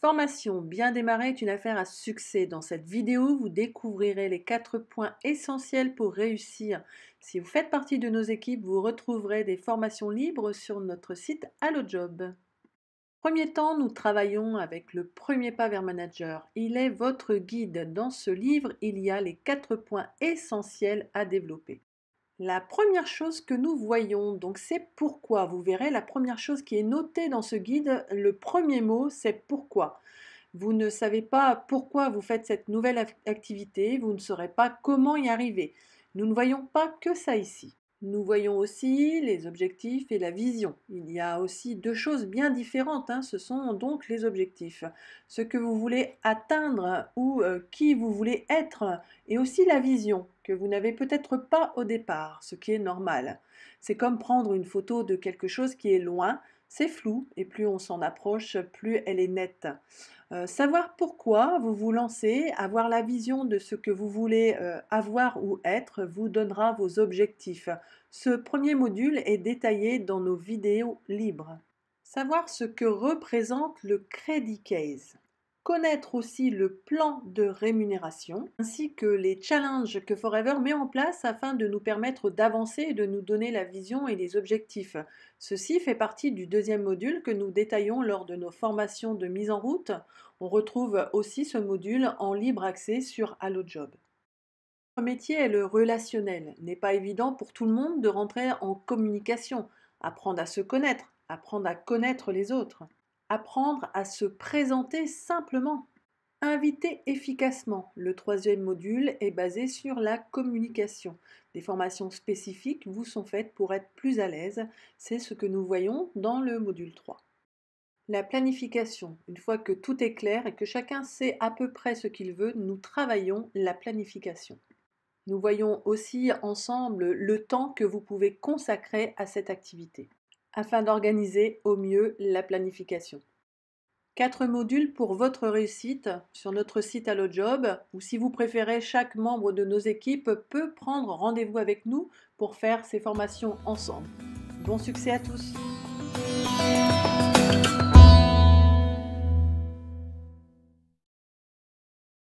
formation bien démarrée est une affaire à succès. Dans cette vidéo, vous découvrirez les 4 points essentiels pour réussir. Si vous faites partie de nos équipes, vous retrouverez des formations libres sur notre site AlloJob. Premier temps, nous travaillons avec le premier pas vers manager. Il est votre guide. Dans ce livre, il y a les 4 points essentiels à développer. La première chose que nous voyons, donc c'est pourquoi. Vous verrez, la première chose qui est notée dans ce guide, le premier mot, c'est pourquoi. Vous ne savez pas pourquoi vous faites cette nouvelle activité, vous ne saurez pas comment y arriver. Nous ne voyons pas que ça ici. Nous voyons aussi les objectifs et la vision. Il y a aussi deux choses bien différentes, ce sont donc les objectifs. Ce que vous voulez atteindre ou qui vous voulez être, et aussi la vision que vous n'avez peut-être pas au départ, ce qui est normal. C'est comme prendre une photo de quelque chose qui est loin, c'est flou, et plus on s'en approche, plus elle est nette. Savoir pourquoi vous vous lancez, avoir la vision de ce que vous voulez avoir ou être, vous donnera vos objectifs. Ce premier module est détaillé dans nos vidéos libres. Savoir ce que représente le Credit Case. Connaître aussi le plan de rémunération, ainsi que les challenges que Forever met en place afin de nous permettre d'avancer et de nous donner la vision et les objectifs. Ceci fait partie du deuxième module que nous détaillons lors de nos formations de mise en route. On retrouve aussi ce module en libre accès sur AlloJob. Notre métier est le relationnel. Il n'est pas évident pour tout le monde de rentrer en communication, apprendre à se connaître, apprendre à connaître les autres. Apprendre à se présenter simplement. Inviter efficacement. Le troisième module est basé sur la communication. Des formations spécifiques vous sont faites pour être plus à l'aise. C'est ce que nous voyons dans le module 3. La planification. Une fois que tout est clair et que chacun sait à peu près ce qu'il veut, nous travaillons la planification. Nous voyons aussi ensemble le temps que vous pouvez consacrer à cette activité, afin d'organiser au mieux la planification. 4 modules pour votre réussite sur notre site AlloJob, ou si vous préférez, chaque membre de nos équipes peut prendre rendez-vous avec nous pour faire ces formations ensemble. Bon succès à tous!